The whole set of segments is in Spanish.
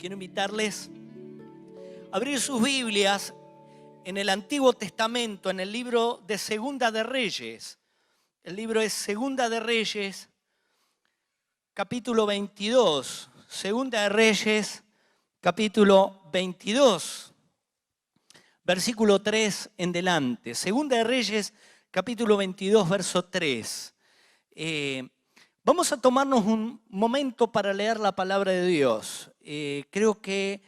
quiero invitarles a abrir sus Biblias en el Antiguo Testamento, en el libro de Segunda de Reyes. El libro es Segunda de Reyes, capítulo 22. Segunda de Reyes, capítulo 22, versículo 3 en delante. Segunda de Reyes, capítulo 22, verso 3. Vamos a tomarnos un momento para leer la palabra de Dios. Creo que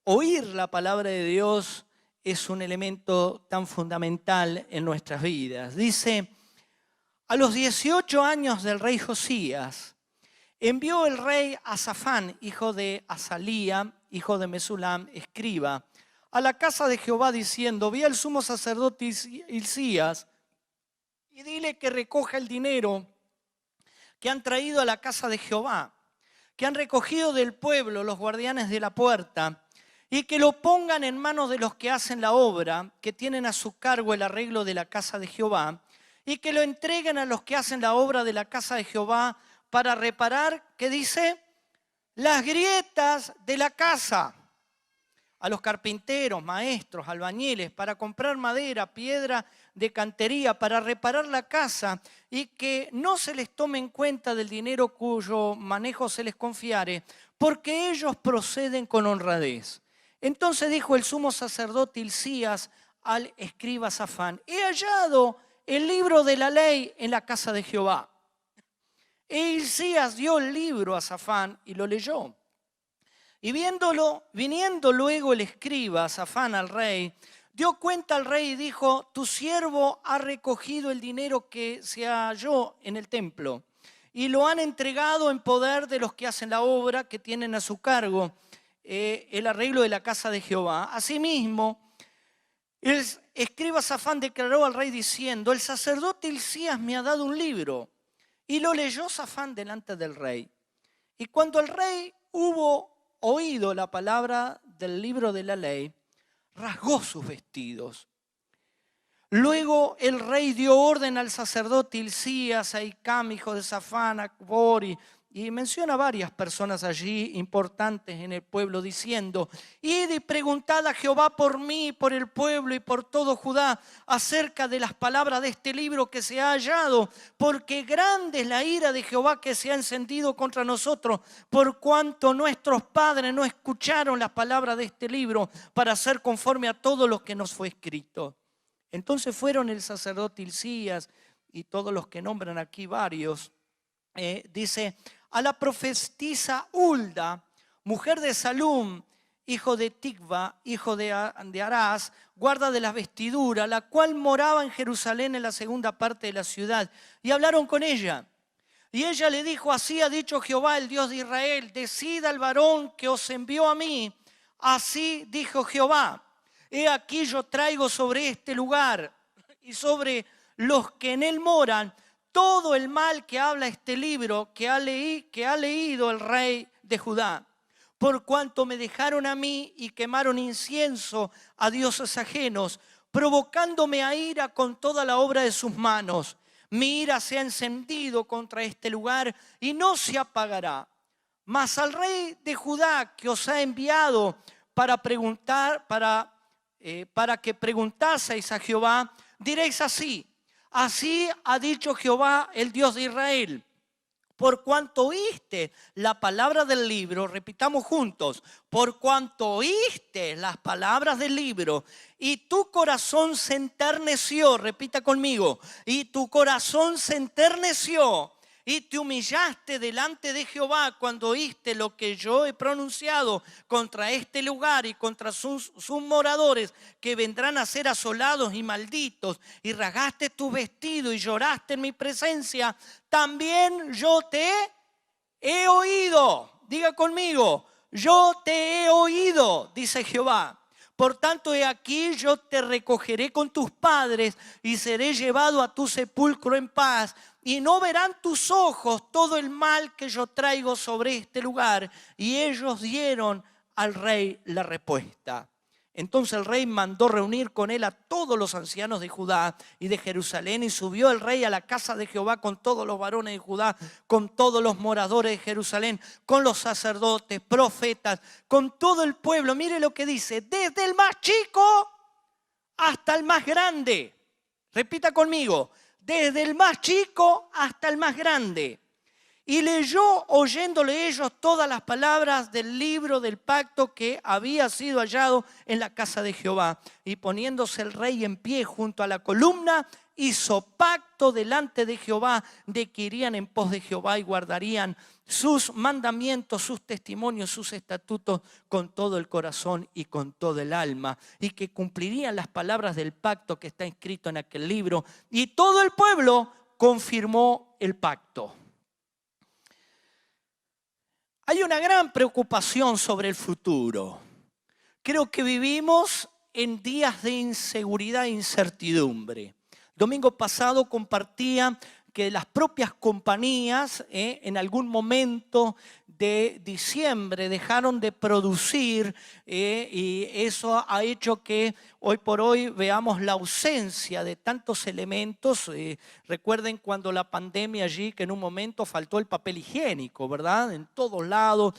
oír la palabra de Dios es un elemento tan fundamental en nuestras vidas. Dice: a los 18 años del rey Josías, envió el rey a Safán, hijo de Azalía, hijo de Mesulam, escriba, a la casa de Jehová, diciendo: ve al sumo sacerdote Hilcías y dile que recoja el dinero que han traído a la casa de Jehová, que han recogido del pueblo los guardianes de la puerta, y que lo pongan en manos de los que hacen la obra, que tienen a su cargo el arreglo de la casa de Jehová, y que lo entreguen a los que hacen la obra de la casa de Jehová para reparar, ¿qué dice? Las grietas de la casa. A los carpinteros, maestros, albañiles, para comprar madera, piedra de cantería, para reparar la casa, y que no se les tome en cuenta del dinero cuyo manejo se les confiare, porque ellos proceden con honradez. Entonces dijo el sumo sacerdote Hilcías al escriba Safán: he hallado el libro de la ley en la casa de Jehová. E Hilcías dio el libro a Safán y lo leyó. Y viniendo luego el escriba Safán al rey, dio cuenta al rey y dijo: tu siervo ha recogido el dinero que se halló en el templo y lo han entregado en poder de los que hacen la obra, que tienen a su cargo el arreglo de la casa de Jehová. Asimismo, el escriba Safán declaró al rey diciendo: el sacerdote Hilcías me ha dado un libro. Y lo leyó Safán delante del rey. Y cuando el rey hubo oído la palabra del libro de la ley, rasgó sus vestidos. Luego el rey dio orden al sacerdote Hilcías, a Hicam, hijo de Safán, a Acbor, y menciona varias personas allí importantes en el pueblo, diciendo: id y preguntad a Jehová por mí, por el pueblo y por todo Judá, acerca de las palabras de este libro que se ha hallado, porque grande es la ira de Jehová que se ha encendido contra nosotros, por cuanto nuestros padres no escucharon las palabras de este libro para hacer conforme a todo lo que nos fue escrito. Entonces fueron el sacerdote Hilcías y todos los que nombran aquí varios, dice, a la profetisa Hulda, mujer de Salum, hijo de Ticva, hijo de Arás, guarda de las vestiduras, la cual moraba en Jerusalén en la segunda parte de la ciudad. Y hablaron con ella. Y ella le dijo: así ha dicho Jehová, el Dios de Israel, decida al varón que os envió a mí. Así dijo Jehová: he aquí yo traigo sobre este lugar y sobre los que en él moran todo el mal que habla este libro que ha leído el rey de Judá, por cuanto me dejaron a mí y quemaron incienso a dioses ajenos, provocándome a ira con toda la obra de sus manos. Mi ira se ha encendido contra este lugar y no se apagará. Mas al rey de Judá que os ha enviado para que preguntaseis a Jehová, diréis así: así ha dicho Jehová, el Dios de Israel, por cuanto oíste la palabra del libro, repitamos juntos, por cuanto oíste las palabras del libro y tu corazón se enterneció, repita conmigo, y tu corazón se enterneció y te humillaste delante de Jehová cuando oíste lo que yo he pronunciado contra este lugar y contra sus moradores, que vendrán a ser asolados y malditos, y rasgaste tu vestido y lloraste en mi presencia, también yo te he oído. Diga conmigo: yo te he oído, dice Jehová. Por tanto, he aquí, yo te recogeré con tus padres y seré llevado a tu sepulcro en paz, y no verán tus ojos todo el mal que yo traigo sobre este lugar. Y ellos dieron al rey la respuesta. Entonces el rey mandó reunir con él a todos los ancianos de Judá y de Jerusalén, y subió el rey a la casa de Jehová con todos los varones de Judá, con todos los moradores de Jerusalén, con los sacerdotes, profetas, con todo el pueblo. Mire lo que dice: desde el más chico hasta el más grande. Repita conmigo: desde el más chico hasta el más grande. Y leyó, oyéndole ellos, todas las palabras del libro del pacto que había sido hallado en la casa de Jehová. Y poniéndose el rey en pie junto a la columna, hizo pacto delante de Jehová de que irían en pos de Jehová y guardarían sus mandamientos, sus testimonios, sus estatutos con todo el corazón y con todo el alma, y que cumplirían las palabras del pacto que está escrito en aquel libro. Y todo el pueblo confirmó el pacto. Hay una gran preocupación sobre el futuro. Creo que vivimos en días de inseguridad e incertidumbre. Domingo pasado compartía que las propias compañías en algún momento de diciembre dejaron de producir y eso ha hecho que hoy por hoy veamos la ausencia de tantos elementos. Recuerden cuando la pandemia allí, que en un momento faltó el papel higiénico, ¿verdad? En todos lados,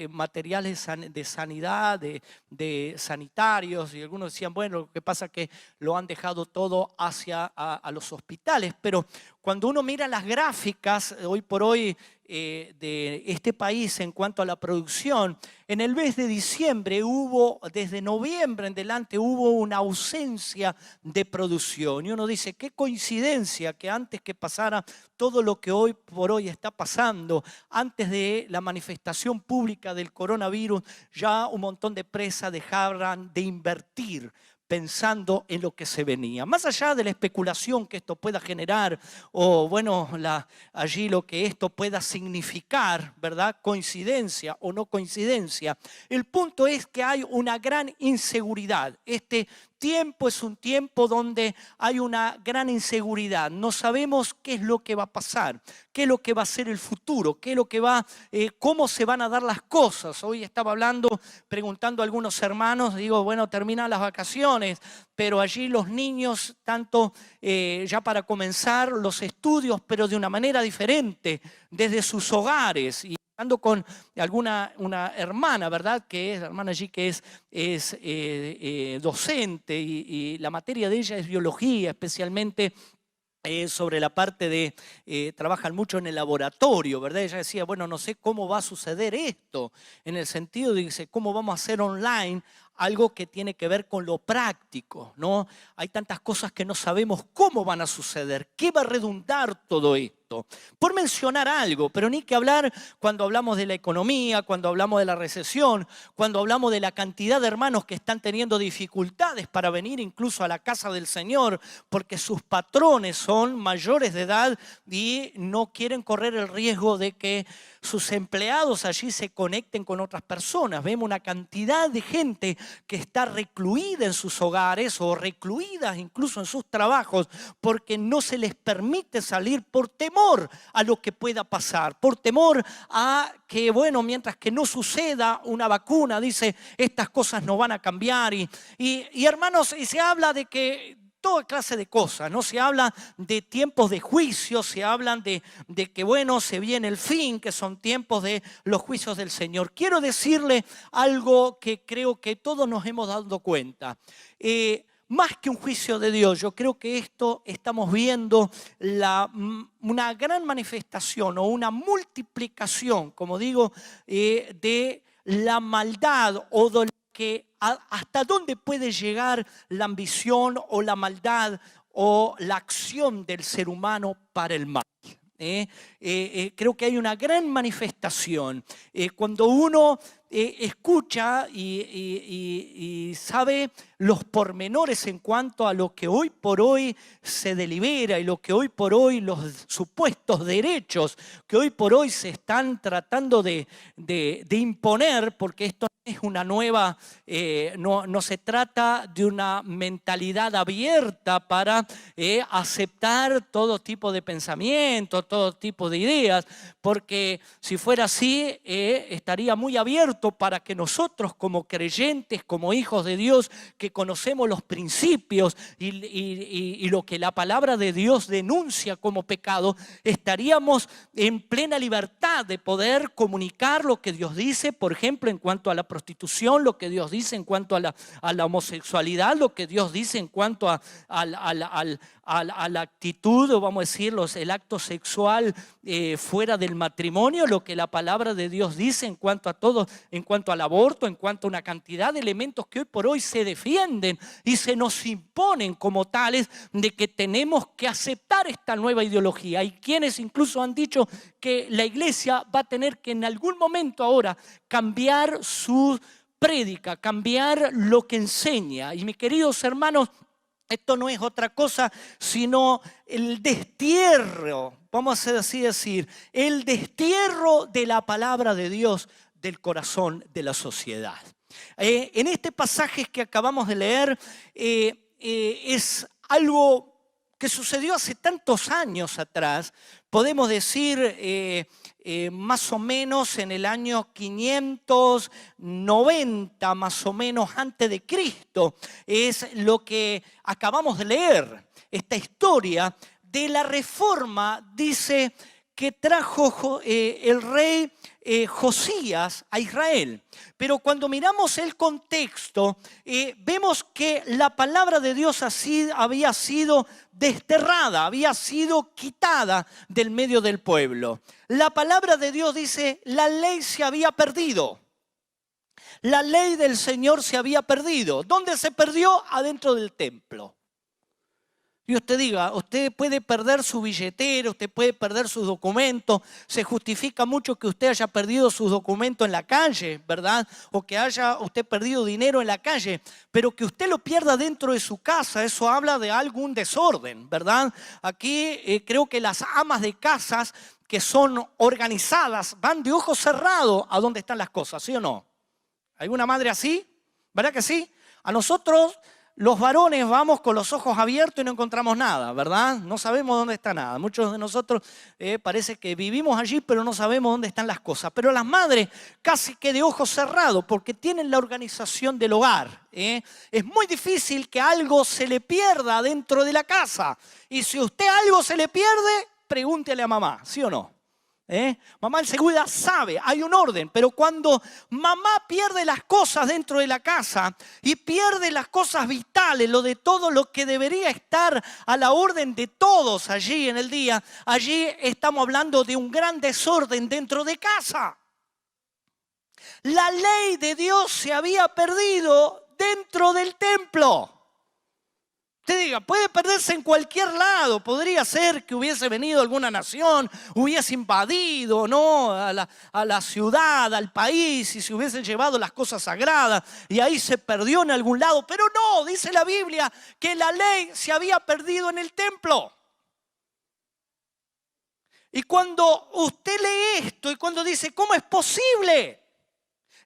materiales de sanidad, de sanitarios, y algunos decían, bueno, lo que pasa es que lo han dejado todo hacia a los hospitales, pero cuando uno mira las gráficas hoy por hoy de este país en cuanto a la producción, en el mes de diciembre desde noviembre en adelante hubo una ausencia de producción. Y uno dice, qué coincidencia que antes que pasara todo lo que hoy por hoy está pasando, antes de la manifestación pública del coronavirus, ya un montón de empresas dejaran de invertir pensando en lo que se venía. Más allá de la especulación que esto pueda generar o bueno, allí lo que esto pueda significar, ¿verdad? Coincidencia o no coincidencia. El punto es que hay una gran inseguridad. Este tiempo es un tiempo donde hay una gran inseguridad. No sabemos qué es lo que va a pasar, qué es lo que va a ser el futuro, qué es lo que cómo se van a dar las cosas. Hoy estaba preguntando a algunos hermanos, digo, bueno, terminan las vacaciones, pero allí los niños, tanto ya para comenzar los estudios, pero de una manera diferente, desde sus hogares. Y hablando con una hermana, ¿verdad? Que es hermana allí que es docente y la materia de ella es biología, especialmente sobre la parte de, trabajan mucho en el laboratorio, ¿verdad? Ella decía, bueno, no sé cómo va a suceder esto, en el sentido de, dice, cómo vamos a hacer online algo que tiene que ver con lo práctico, ¿no? Hay tantas cosas que no sabemos cómo van a suceder, qué va a redundar todo esto. Por mencionar algo, pero ni que hablar cuando hablamos de la economía, cuando hablamos de la recesión, cuando hablamos de la cantidad de hermanos que están teniendo dificultades para venir incluso a la casa del Señor, porque sus patrones son mayores de edad y no quieren correr el riesgo de que sus empleados allí se conecten con otras personas. Vemos una cantidad de gente que está recluida en sus hogares o recluidas incluso en sus trabajos porque no se les permite salir por temor a lo que pueda pasar, por temor a que, bueno, mientras que no suceda una vacuna, dice, estas cosas no van a cambiar. Y hermanos, y se habla de que toda clase de cosas, ¿no? Se habla de tiempos de juicio, se hablan de que, bueno, se viene el fin, que son tiempos de los juicios del Señor. Quiero decirle algo que creo que todos nos hemos dado cuenta. Más que un juicio de Dios, yo creo que esto estamos viendo una gran manifestación o una multiplicación, como digo, de la maldad o de que hasta dónde puede llegar la ambición o la maldad o la acción del ser humano para el mal. Creo que hay una gran manifestación. Cuando uno escucha y sabe los pormenores en cuanto a lo que hoy por hoy se delibera y lo que hoy por hoy los supuestos derechos que hoy por hoy se están tratando de imponer, porque esto es una nueva, no se trata de una mentalidad abierta para aceptar todo tipo de pensamiento, todo tipo de ideas, porque si fuera así, estaría muy abierto para que nosotros como creyentes, como hijos de Dios, que conocemos los principios y lo que la palabra de Dios denuncia como pecado, estaríamos en plena libertad de poder comunicar lo que Dios dice, por ejemplo, en cuanto a la prostitución, lo que Dios dice en cuanto a la homosexualidad, lo que Dios dice en cuanto a la actitud, o vamos a decir, el acto sexual fuera del matrimonio, lo que la palabra de Dios dice en cuanto a todo, en cuanto al aborto, en cuanto a una cantidad de elementos que hoy por hoy se defienden y se nos imponen como tales, de que tenemos que aceptar esta nueva ideología. Hay quienes incluso han dicho que la iglesia va a tener que en algún momento ahora cambiar su prédica, cambiar lo que enseña. Y mis queridos hermanos, esto no es otra cosa sino el destierro, vamos a así decir, el destierro de la palabra de Dios del corazón de la sociedad. En este pasaje que acabamos de leer es algo que sucedió hace tantos años atrás, podemos decir más o menos en el año 590, más o menos antes de Cristo, es lo que acabamos de leer. Esta historia de la reforma dice que trajo el rey Josías a Israel. Pero cuando miramos el contexto, vemos que la palabra de Dios había sido desterrada, había sido quitada del medio del pueblo. La palabra de Dios dice, la ley se había perdido. La ley del Señor se había perdido. ¿Dónde se perdió? Adentro del templo. Y usted diga, usted puede perder su billetera, usted puede perder sus documentos, se justifica mucho que usted haya perdido sus documentos en la calle, ¿verdad? O que haya usted perdido dinero en la calle, pero que usted lo pierda dentro de su casa, eso habla de algún desorden, ¿verdad? Aquí creo que las amas de casas que son organizadas van de ojos cerrados a dónde están las cosas, ¿sí o no? ¿Hay una madre así? ¿Verdad que sí? A nosotros, los varones, vamos con los ojos abiertos y no encontramos nada, ¿verdad? No sabemos dónde está nada. Muchos de nosotros parece que vivimos allí, pero no sabemos dónde están las cosas. Pero las madres casi que de ojos cerrados, porque tienen la organización del hogar. Es muy difícil que algo se le pierda dentro de la casa. Y si usted algo se le pierde, pregúntele a mamá, ¿sí o no? Mamá enseguida sabe, hay un orden, pero cuando mamá pierde las cosas dentro de la casa y pierde las cosas vitales, lo de todo lo que debería estar a la orden de todos allí en el día, allí estamos hablando de un gran desorden dentro de casa. La ley de Dios se había perdido dentro del templo. Usted diga, puede perderse en cualquier lado, podría ser que hubiese venido alguna nación, hubiese invadido, ¿no?, a la ciudad, al país, y se hubiesen llevado las cosas sagradas y ahí se perdió en algún lado, pero no, dice la Biblia que la ley se había perdido en el templo. Y cuando usted lee esto y cuando dice, ¿cómo es posible?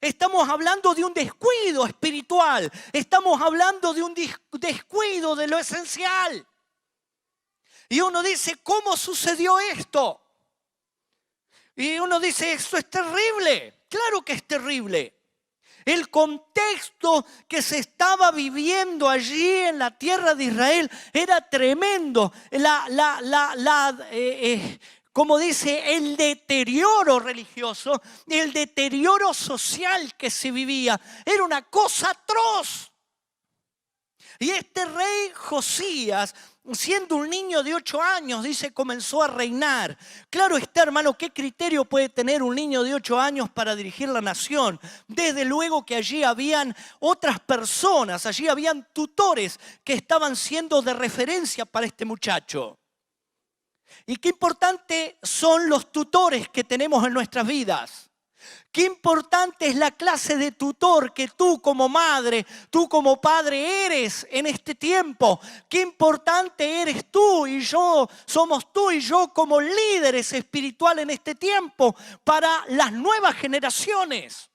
Estamos hablando de un descuido espiritual. Estamos hablando de un descuido de lo esencial. Y uno dice, ¿cómo sucedió esto? Y uno dice, esto es terrible. Claro que es terrible. El contexto que se estaba viviendo allí en la tierra de Israel era tremendo. Como dice, el deterioro religioso, el deterioro social que se vivía, era una cosa atroz. Y este rey Josías, siendo un niño de 8 años, dice, comenzó a reinar. Claro está, hermano, ¿qué criterio puede tener un niño de 8 años para dirigir la nación? Desde luego que allí habían otras personas, allí habían tutores que estaban siendo de referencia para este muchacho. Y qué importante son los tutores que tenemos en nuestras vidas. Qué importante es la clase de tutor que tú como madre, tú como padre eres en este tiempo. Qué importante eres tú y yo, somos tú y yo como líderes espirituales en este tiempo para las nuevas generaciones.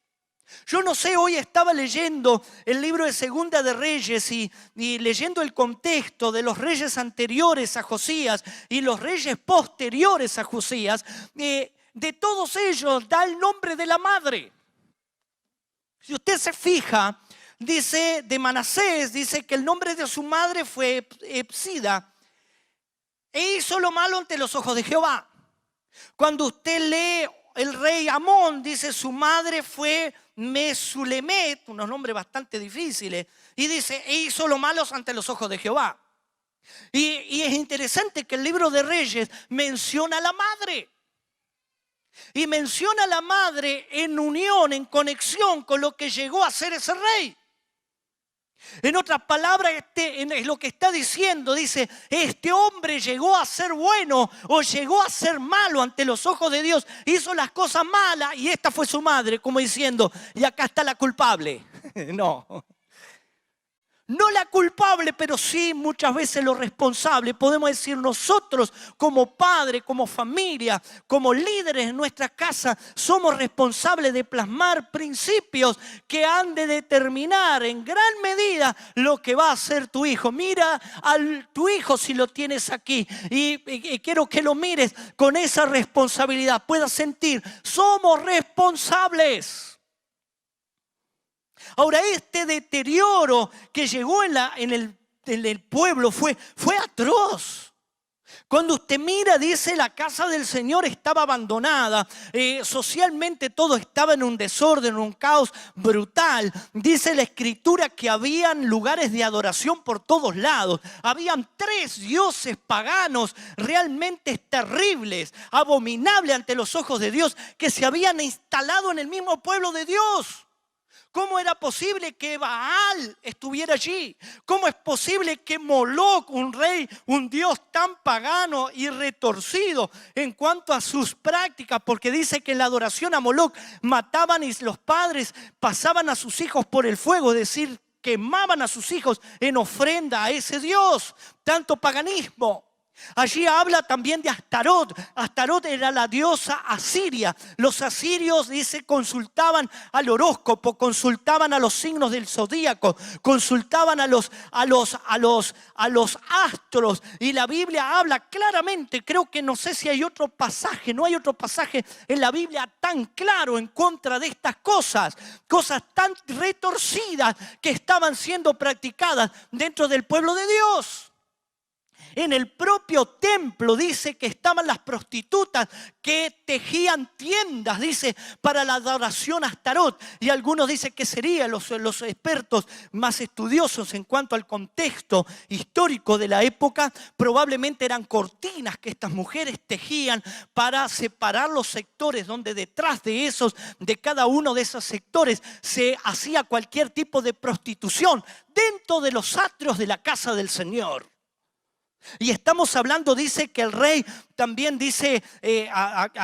Yo no sé, hoy estaba leyendo el libro de Segunda de Reyes y leyendo el contexto de los reyes anteriores a Josías y los reyes posteriores a Josías. De todos ellos da el nombre de la madre. Si usted se fija, dice de Manasés, dice que el nombre de su madre fue Hepsida. E hizo lo malo ante los ojos de Jehová. Cuando usted lee el rey Amón, dice su madre fue Mesulemet, unos nombres bastante difíciles, y dice, e hizo lo malo ante los ojos de Jehová. Y es interesante que el libro de Reyes menciona a la madre. Y menciona a la madre en unión, en conexión con lo que llegó a ser ese rey. En otras palabras, es lo que está diciendo, dice, este hombre llegó a ser bueno o llegó a ser malo ante los ojos de Dios, hizo las cosas malas y esta fue su madre, como diciendo, y acá está la culpable. No la culpable, pero sí muchas veces lo responsable. Podemos decir nosotros como padre, como familia, como líderes en nuestra casa, somos responsables de plasmar principios que han de determinar en gran medida lo que va a hacer tu hijo. Mira a tu hijo si lo tienes aquí y quiero que lo mires con esa responsabilidad. Puedas sentir, somos responsables. Ahora, este deterioro que llegó en el pueblo fue atroz. Cuando usted mira, dice, la casa del Señor estaba abandonada. Socialmente todo estaba en un desorden, en un caos brutal. Dice la Escritura que habían lugares de adoración por todos lados. Habían 3 dioses paganos realmente terribles, abominables ante los ojos de Dios, que se habían instalado en el mismo pueblo de Dios. ¿Cómo era posible que Baal estuviera allí? ¿Cómo es posible que Moloc, un rey, un dios tan pagano y retorcido en cuanto a sus prácticas? Porque dice que en la adoración a Moloc mataban y los padres pasaban a sus hijos por el fuego, es decir, quemaban a sus hijos en ofrenda a ese dios. Tanto paganismo. Allí habla también de Astarot. Astarot era la diosa asiria. Los asirios, dice, consultaban al horóscopo, consultaban a los signos del zodíaco, consultaban a los astros. Y la Biblia habla claramente, creo que no sé si hay otro pasaje, no hay otro pasaje en la Biblia tan claro en contra de estas cosas tan retorcidas que estaban siendo practicadas dentro del pueblo de Dios. En el propio templo dice que estaban las prostitutas que tejían tiendas, dice, para la adoración a Astarot. Y algunos dicen que serían los expertos más estudiosos en cuanto al contexto histórico de la época. Probablemente eran cortinas que estas mujeres tejían para separar los sectores, donde detrás de cada uno de esos sectores se hacía cualquier tipo de prostitución dentro de los atrios de la casa del Señor. Y estamos hablando, dice que el rey también dice,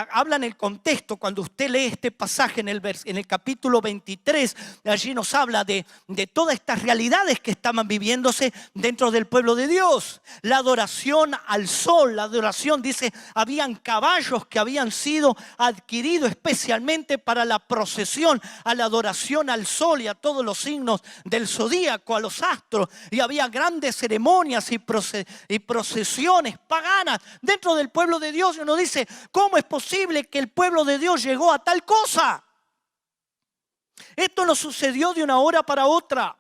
habla en el contexto, cuando usted lee este pasaje en el capítulo 23, allí nos habla de todas estas realidades que estaban viviéndose dentro del pueblo de Dios. La adoración al sol, la adoración, dice, habían caballos que habían sido adquiridos especialmente para la procesión, a la adoración al sol y a todos los signos del zodíaco, a los astros, y había grandes ceremonias y procesiones paganas dentro del pueblo de Dios. Y uno dice, ¿cómo es posible que el pueblo de Dios llegó a tal cosa? Esto no sucedió de una hora para otra.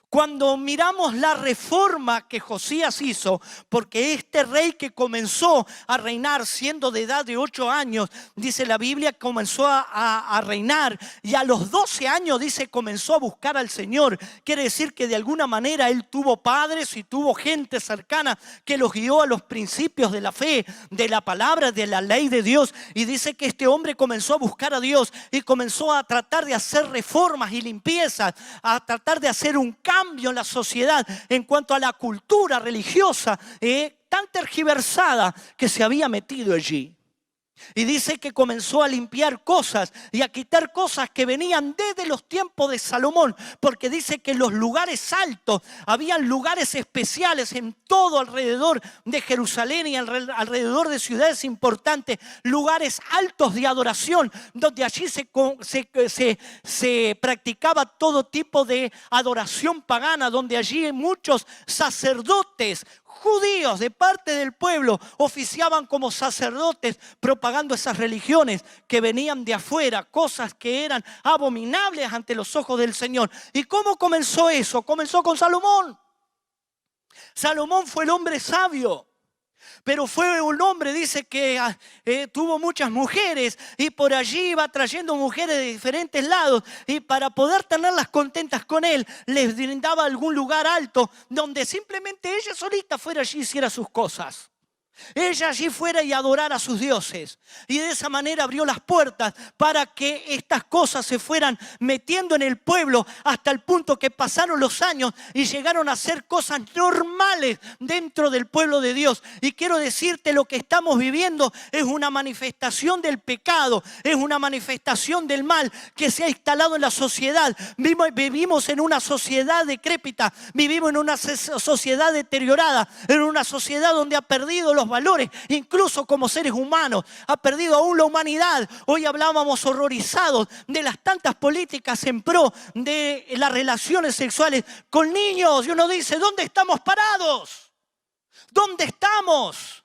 Cuando miramos la reforma que Josías hizo, porque este rey que comenzó a reinar siendo de edad de 8 años, dice la Biblia, comenzó a reinar y a los 12 años, dice, comenzó a buscar al Señor. Quiere decir que de alguna manera él tuvo padres y tuvo gente cercana que los guió a los principios de la fe, de la palabra, de la ley de Dios. Y dice que este hombre comenzó a buscar a Dios y comenzó a tratar de hacer reformas y limpiezas, a tratar de hacer un cambio en la sociedad en cuanto a la cultura religiosa tan tergiversada que se había metido allí. Y dice que comenzó a limpiar cosas y a quitar cosas que venían desde los tiempos de Salomón, porque dice que en los lugares altos, habían lugares especiales en todo alrededor de Jerusalén y alrededor de ciudades importantes, lugares altos de adoración, donde allí se practicaba todo tipo de adoración pagana, donde allí muchos sacerdotes judíos de parte del pueblo oficiaban como sacerdotes propagando esas religiones que venían de afuera, cosas que eran abominables ante los ojos del Señor. ¿Y cómo comenzó eso? Comenzó con Salomón. Salomón fue el hombre sabio, pero fue un hombre, dice que tuvo muchas mujeres y por allí iba trayendo mujeres de diferentes lados, y para poder tenerlas contentas con él, les brindaba algún lugar alto donde simplemente ella solita fuera allí y hiciera sus cosas. Ella allí fuera y adorara a sus dioses, y de esa manera abrió las puertas para que estas cosas se fueran metiendo en el pueblo, hasta el punto que pasaron los años y llegaron a ser cosas normales dentro del pueblo de Dios. Y quiero decirte, lo que estamos viviendo es una manifestación del pecado, es una manifestación del mal que se ha instalado en la sociedad. Vivimos en una sociedad decrépita, vivimos en una sociedad deteriorada, en una sociedad donde ha perdido los valores, incluso como seres humanos, ha perdido aún la humanidad. Hoy hablábamos horrorizados de las tantas políticas en pro de las relaciones sexuales con niños, y uno dice, ¿dónde estamos parados? ¿Dónde estamos?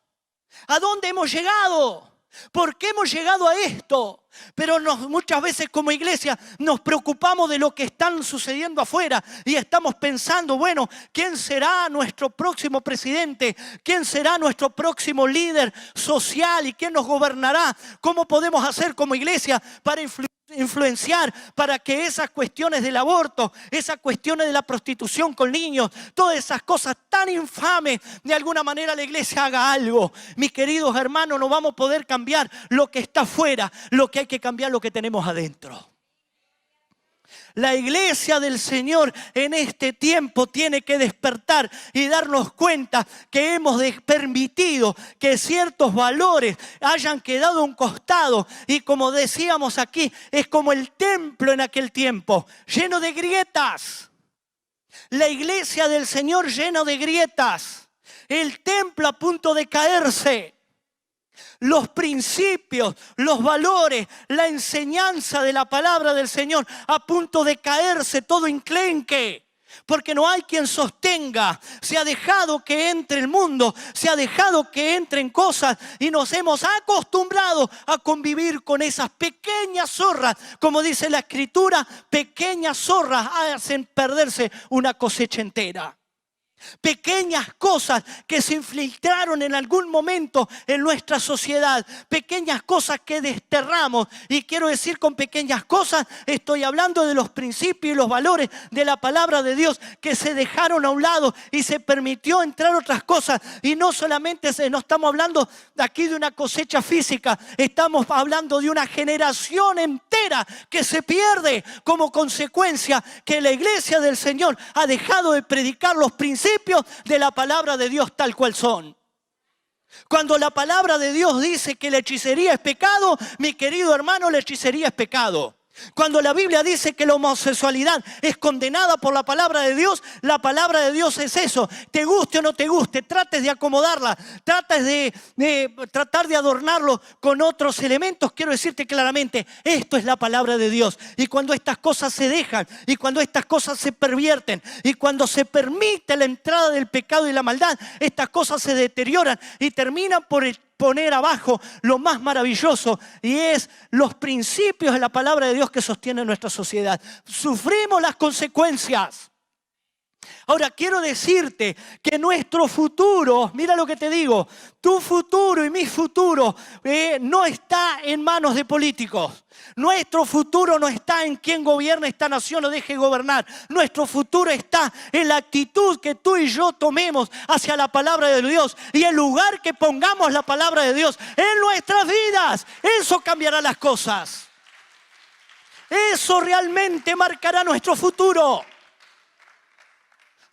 ¿A dónde hemos llegado? ¿Por qué hemos llegado a esto? Pero muchas veces como iglesia nos preocupamos de lo que está sucediendo afuera y estamos pensando, bueno, ¿quién será nuestro próximo presidente? ¿Quién será nuestro próximo líder social? ¿Y quién nos gobernará? ¿Cómo podemos hacer como iglesia para influenciar para que esas cuestiones del aborto, esas cuestiones de la prostitución con niños, todas esas cosas tan infames, de alguna manera la iglesia haga algo? Mis queridos hermanos, no vamos a poder cambiar lo que está afuera, lo que hay que cambiar lo que tenemos adentro. La iglesia del Señor en este tiempo tiene que despertar y darnos cuenta que hemos permitido que ciertos valores hayan quedado a un costado. Y como decíamos aquí, es como el templo en aquel tiempo, lleno de grietas. La iglesia del Señor llena de grietas. El templo a punto de caerse. Los principios, los valores, la enseñanza de la palabra del Señor a punto de caerse, todo enclenque, porque no hay quien sostenga. Se ha dejado que entre el mundo, se ha dejado que entren cosas y nos hemos acostumbrado a convivir con esas pequeñas zorras. Como dice la Escritura, pequeñas zorras hacen perderse una cosecha entera. Pequeñas cosas que se infiltraron en algún momento en nuestra sociedad, pequeñas cosas que desterramos. Y quiero decir, con pequeñas cosas estoy hablando de los principios y los valores de la palabra de Dios que se dejaron a un lado y se permitió entrar otras cosas. Y no solamente no estamos hablando aquí de una cosecha física, estamos hablando de una generación entera que se pierde como consecuencia que la iglesia del Señor ha dejado de predicar los principios de la palabra de Dios tal cual son. Cuando la palabra de Dios dice que la hechicería es pecado, mi querido hermano, la hechicería es pecado. Cuando la Biblia dice que la homosexualidad es condenada por la palabra de Dios, la palabra de Dios es eso. Te guste o no te guste, trates de acomodarla, trates de tratar de adornarlo con otros elementos. Quiero decirte claramente, esto es la palabra de Dios. Y cuando estas cosas se dejan, y cuando estas cosas se pervierten, y cuando se permite la entrada del pecado y la maldad, estas cosas se deterioran y terminan por poner abajo lo más maravilloso, y es los principios de la palabra de Dios que sostienen nuestra sociedad. Sufrimos las consecuencias. Ahora quiero decirte que nuestro futuro, mira lo que te digo, tu futuro y mi futuro no está en manos de políticos. Nuestro futuro no está en quién gobierna esta nación o deje gobernar. Nuestro futuro está en la actitud que tú y yo tomemos hacia la palabra de Dios y el lugar que pongamos la palabra de Dios en nuestras vidas. Eso cambiará las cosas. Eso realmente marcará nuestro futuro.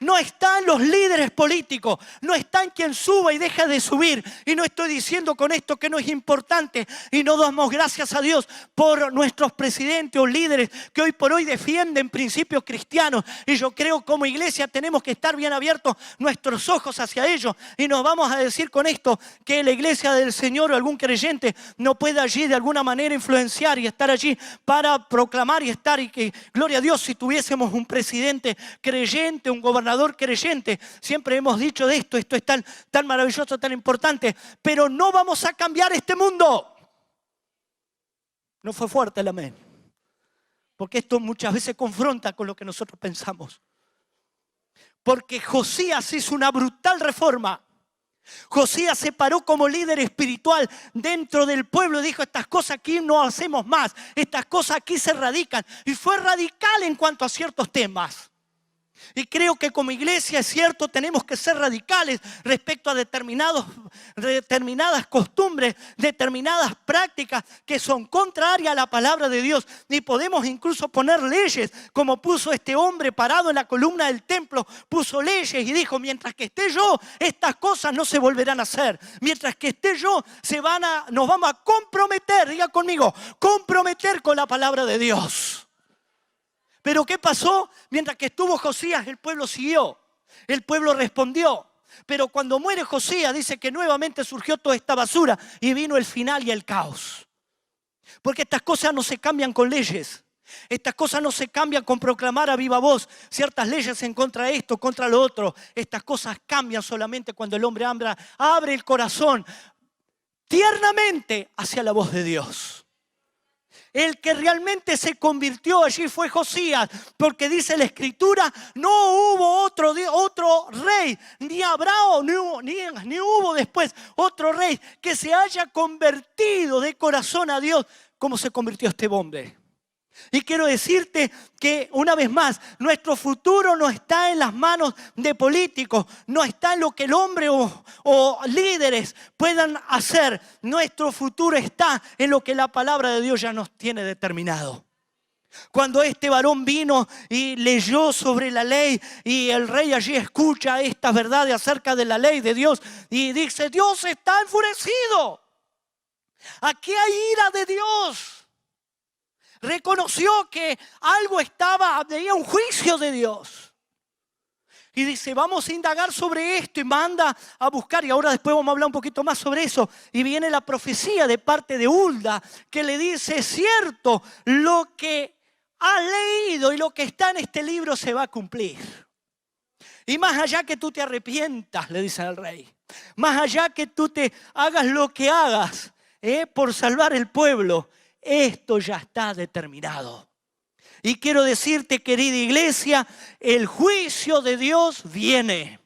no está en los líderes políticos, no está en quien suba y deja de subir. Y no estoy diciendo con esto que no es importante y no damos gracias a Dios por nuestros presidentes o líderes que hoy por hoy defienden principios cristianos. Y yo creo como iglesia tenemos que estar bien abiertos nuestros ojos hacia ellos. Y nos vamos a decir con esto que la iglesia del Señor o algún creyente no puede allí de alguna manera influenciar y estar allí para proclamar y estar, y que, gloria a Dios, si tuviésemos un presidente creyente, un gobernador creyente, siempre hemos dicho de esto es tan maravilloso, tan importante, pero no vamos a cambiar este mundo. No fue fuerte el amén, porque esto muchas veces confronta con lo que nosotros pensamos. Porque Josías hizo una brutal reforma. Josías se paró como líder espiritual dentro del pueblo y dijo: estas cosas aquí no hacemos más, estas cosas aquí se erradican. Y fue radical en cuanto a ciertos temas. Y creo que como iglesia, es cierto, tenemos que ser radicales respecto a determinadas costumbres, determinadas prácticas que son contrarias a la palabra de Dios. Y podemos incluso poner leyes, como puso este hombre parado en la columna del templo, puso leyes y dijo: mientras que esté yo, estas cosas no se volverán a hacer. Mientras que esté yo, nos vamos a comprometer, diga conmigo, comprometer con la palabra de Dios. Pero ¿qué pasó? Mientras que estuvo Josías, el pueblo siguió. El pueblo respondió. Pero cuando muere Josías, dice que nuevamente surgió toda esta basura y vino el final y el caos. Porque estas cosas no se cambian con leyes. Estas cosas no se cambian con proclamar a viva voz ciertas leyes en contra de esto, contra lo otro. Estas cosas cambian solamente cuando el hombre abre el corazón tiernamente hacia la voz de Dios. El que realmente se convirtió allí fue Josías, porque dice la Escritura: no hubo otro rey, ni habrá ni hubo después otro rey que se haya convertido de corazón a Dios como se convirtió este hombre. Y quiero decirte que una vez más, nuestro futuro no está en las manos de políticos, no está en lo que el hombre o líderes puedan hacer. Nuestro futuro está en lo que la palabra de Dios ya nos tiene determinado. Cuando este varón vino y leyó sobre la ley y el rey allí escucha estas verdades acerca de la ley de Dios y dice: Dios está enfurecido, aquí hay ira de Dios. Reconoció que había un juicio de Dios. Y dice: vamos a indagar sobre esto, y manda a buscar. Y ahora después vamos a hablar un poquito más sobre eso. Y viene la profecía de parte de Hulda, que le dice: es cierto, lo que ha leído y lo que está en este libro se va a cumplir. Y más allá que tú te arrepientas, le dice al rey, más allá que tú te hagas lo que hagas por salvar el pueblo, esto ya está determinado. Y quiero decirte, querida iglesia, el juicio de Dios viene.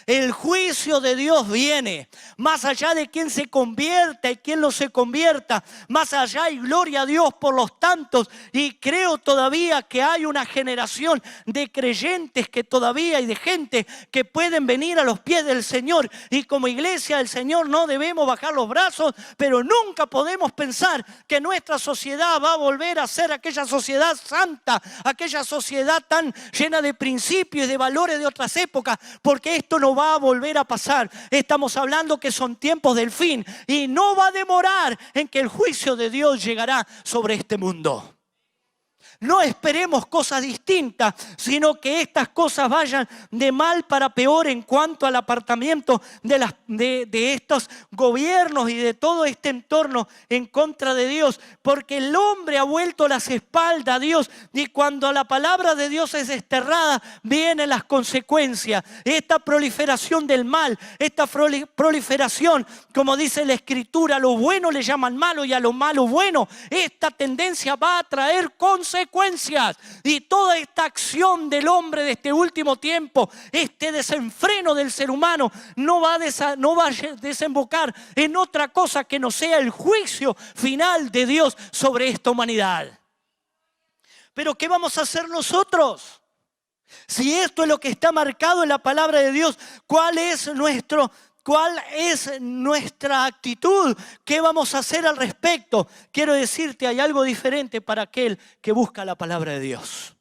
El juicio de Dios viene. Más allá de quién se convierta y quién no se convierta, más allá, y gloria a Dios por los tantos. Y creo todavía que hay una generación de creyentes que todavía, y de gente que pueden venir a los pies del Señor. Y como iglesia del Señor no debemos bajar los brazos, pero nunca podemos pensar que nuestra sociedad va a volver a ser aquella sociedad santa, aquella sociedad tan llena de principios y de valores de otras épocas, porque esto no va a volver a pasar. Estamos hablando que son tiempos del fin y no va a demorar en que el juicio de Dios llegará sobre este mundo. No esperemos cosas distintas, sino que estas cosas vayan de mal para peor en cuanto al apartamiento de estos gobiernos y de todo este entorno en contra de Dios. Porque el hombre ha vuelto las espaldas a Dios, y cuando la palabra de Dios es desterrada, vienen las consecuencias. Esta proliferación del mal, esta proliferación, como dice la Escritura, a lo bueno le llaman malo y a lo malo bueno. Esta tendencia va a traer consecuencias. Y toda esta acción del hombre de este último tiempo, este desenfreno del ser humano, no va a desembocar en otra cosa que no sea el juicio final de Dios sobre esta humanidad. Pero ¿qué vamos a hacer nosotros? Si esto es lo que está marcado en la palabra de Dios, ¿cuál es nuestra actitud? ¿Qué vamos a hacer al respecto? Quiero decirte, hay algo diferente para aquel que busca la palabra de Dios.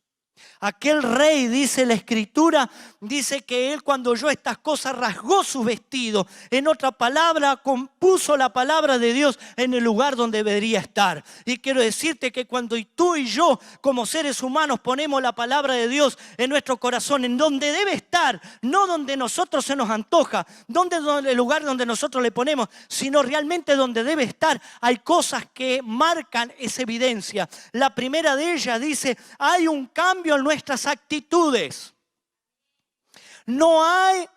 Aquel rey, dice la Escritura, dice que él cuando oyó estas cosas rasgó su vestido. En otra palabra, compuso la palabra de Dios en el lugar donde debería estar. Y quiero decirte que cuando tú y yo, como seres humanos, ponemos la palabra de Dios en nuestro corazón, en donde debe estar, no donde nosotros se nos antoja, el lugar donde nosotros le ponemos, sino realmente donde debe estar, hay cosas que marcan esa evidencia. La primera de ellas dice, hay un cambio en nuestras actitudes. No hay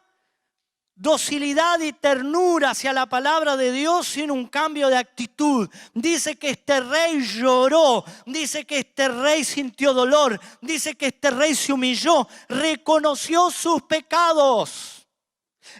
docilidad y ternura hacia la palabra de Dios sin un cambio de actitud. Dice que este rey lloró, dice que este rey sintió dolor, dice que este rey se humilló, reconoció sus pecados.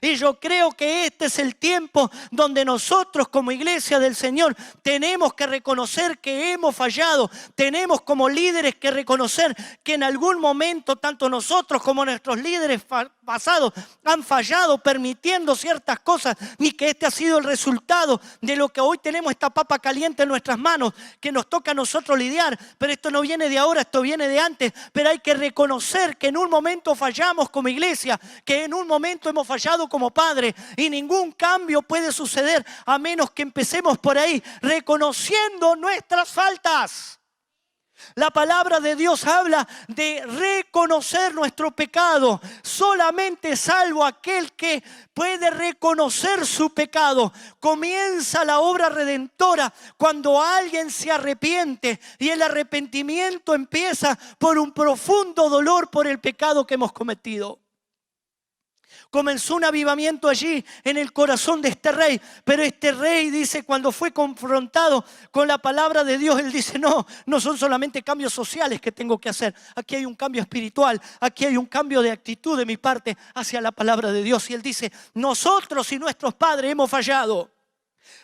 Y yo creo que este es el tiempo donde nosotros como iglesia del Señor tenemos que reconocer que hemos fallado. Tenemos como líderes que reconocer que en algún momento tanto nosotros como nuestros líderes pasados han fallado permitiendo ciertas cosas y que este ha sido el resultado de lo que hoy tenemos esta papa caliente en nuestras manos que nos toca a nosotros lidiar. Pero esto no viene de ahora, esto viene de antes. Pero hay que reconocer que en un momento fallamos como iglesia, que en un momento hemos fallado como padre y ningún cambio puede suceder a menos que empecemos por ahí reconociendo nuestras faltas. La palabra de Dios habla de reconocer nuestro pecado. Solamente salvo aquel que puede reconocer su pecado. Comienza la obra redentora cuando alguien se arrepiente y el arrepentimiento empieza por un profundo dolor por el pecado que hemos cometido. Comenzó un avivamiento allí en el corazón de este rey. Pero este rey dice, cuando fue confrontado con la palabra de Dios, él dice, no son solamente cambios sociales que tengo que hacer. Aquí hay un cambio espiritual, aquí hay un cambio de actitud de mi parte hacia la palabra de Dios. Y él dice, nosotros y nuestros padres hemos fallado.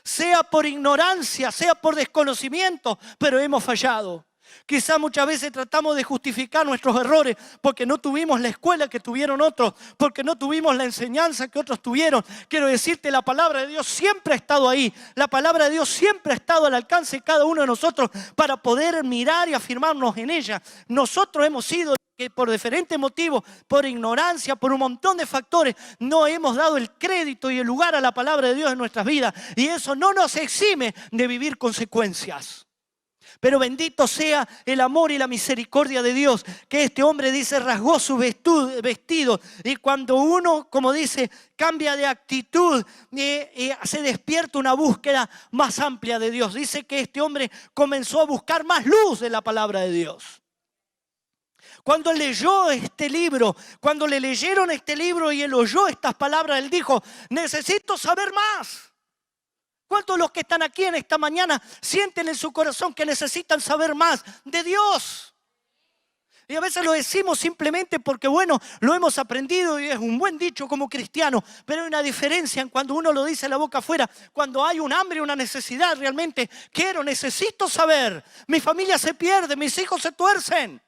Sea por ignorancia, sea por desconocimiento, pero hemos fallado. Quizá muchas veces tratamos de justificar nuestros errores porque no tuvimos la escuela que tuvieron otros, porque no tuvimos la enseñanza que otros tuvieron. Quiero decirte, la palabra de Dios siempre ha estado ahí. La palabra de Dios siempre ha estado al alcance de cada uno de nosotros para poder mirar y afirmarnos en ella. Nosotros hemos sido que por diferentes motivos, por ignorancia, por un montón de factores, no hemos dado el crédito y el lugar a la palabra de Dios en nuestras vidas. Y eso no nos exime de vivir consecuencias. Pero bendito sea el amor y la misericordia de Dios, que este hombre dice rasgó su vestido. Y cuando uno, como dice, cambia de actitud, se despierta una búsqueda más amplia de Dios. Dice que este hombre comenzó a buscar más luz de la palabra de Dios. Cuando leyó este libro, cuando le leyeron este libro y él oyó estas palabras, él dijo, necesito saber más. ¿Cuántos de los que están aquí en esta mañana sienten en su corazón que necesitan saber más de Dios? Y a veces lo decimos simplemente porque, bueno, lo hemos aprendido y es un buen dicho como cristiano. Pero hay una diferencia en cuando uno lo dice la boca afuera. Cuando hay un hambre, una necesidad realmente. Necesito saber. Mi familia se pierde, mis hijos se tuercen.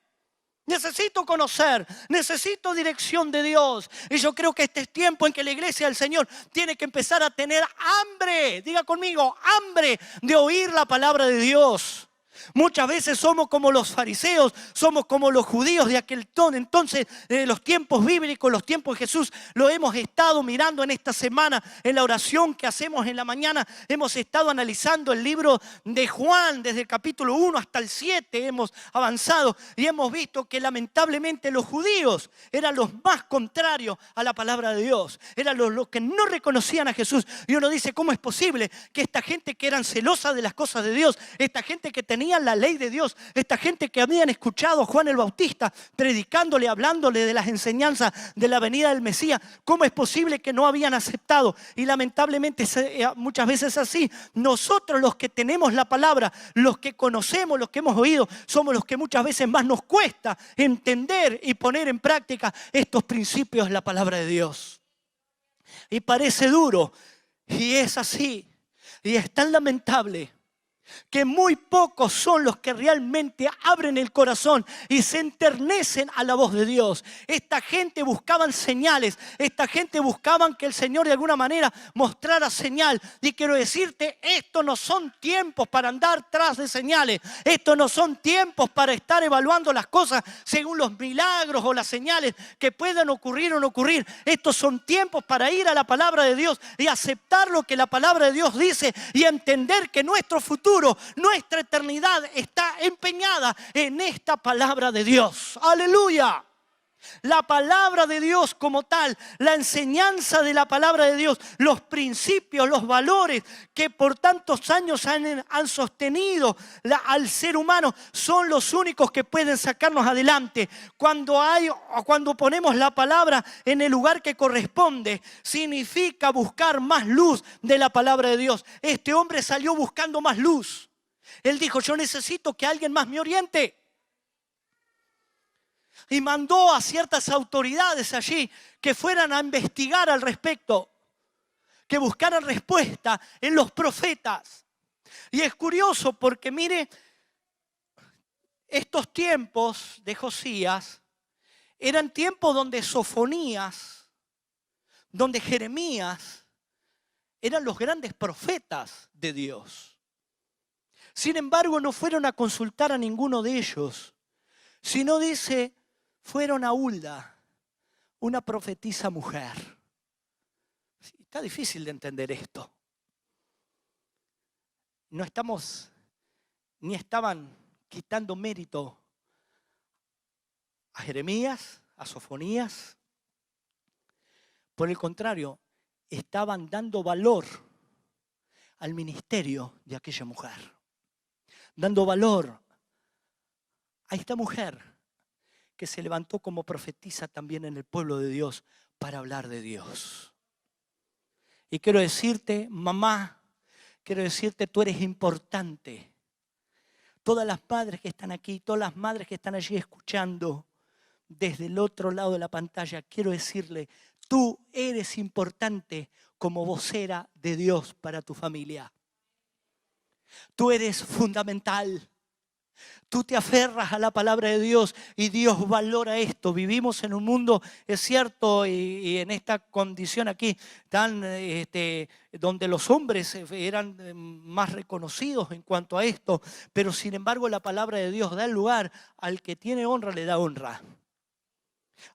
Necesito conocer, necesito dirección de Dios. Y yo creo que este es tiempo en que la iglesia del Señor tiene que empezar a tener hambre, diga conmigo, hambre de oír la palabra de Dios. Muchas veces somos como los fariseos, somos como los judíos de aquel entonces, de los tiempos bíblicos, los tiempos de Jesús. Lo hemos estado mirando en esta semana, en la oración que hacemos en la mañana. Hemos estado analizando el libro de Juan, desde el capítulo 1 hasta el 7 hemos avanzado. Y hemos visto que lamentablemente los judíos eran los más contrarios a la palabra de Dios. Eran los que no reconocían a Jesús. Y uno dice, ¿cómo es posible que esta gente que eran celosas de las cosas de Dios, esta gente que tenía la ley de Dios, esta gente que habían escuchado a Juan el Bautista predicándole, hablándole de las enseñanzas de la venida del Mesías, ¿cómo es posible que no habían aceptado? Y lamentablemente muchas veces es así. Nosotros los que tenemos la palabra, los que conocemos, los que hemos oído, somos los que muchas veces más nos cuesta entender y poner en práctica estos principios de la palabra de Dios. Y parece duro, y es así, y es tan lamentable Que muy pocos son los que realmente abren el corazón y se enternecen a la voz de Dios. Esta gente buscaban señales, esta gente buscaban que el Señor de alguna manera mostrara señal. Y quiero decirte, estos no son tiempos para andar tras de señales. Estos no son tiempos para estar evaluando las cosas según los milagros o las señales que puedan ocurrir o no ocurrir. Estos son tiempos para ir a la palabra de Dios y aceptar lo que la palabra de Dios dice y entender que nuestro futuro, nuestra eternidad está empeñada en esta palabra de Dios. ¡Aleluya! La palabra de Dios como tal, la enseñanza de la palabra de Dios, los principios, los valores que por tantos años han sostenido al ser humano son los únicos que pueden sacarnos adelante. Cuando ponemos la palabra en el lugar que corresponde, significa buscar más luz de la palabra de Dios. Este hombre salió buscando más luz. Él dijo, yo necesito que alguien más me oriente. Y mandó a ciertas autoridades allí que fueran a investigar al respecto, que buscaran respuesta en los profetas. Y es curioso porque mire, estos tiempos de Josías eran tiempos donde Sofonías, donde Jeremías eran los grandes profetas de Dios. Sin embargo, no fueron a consultar a ninguno de ellos, sino dice, fueron a Hulda, una profetisa mujer. Está difícil de entender esto. No estamos, ni estaban quitando mérito a Jeremías, a Sofonías. Por el contrario, estaban dando valor al ministerio de aquella mujer. Dando valor a esta mujer que se levantó como profetisa también en el pueblo de Dios para hablar de Dios. Y quiero decirte, mamá, quiero decirte, tú eres importante. Todas las madres que están aquí, todas las madres que están allí escuchando desde el otro lado de la pantalla, quiero decirle, tú eres importante como vocera de Dios para tu familia. Tú eres fundamental. Tú te aferras a la palabra de Dios y Dios valora esto. Vivimos en un mundo, es cierto, y en esta condición aquí, donde los hombres eran más reconocidos en cuanto a esto, pero sin embargo la palabra de Dios da el lugar al que tiene honra, le da honra.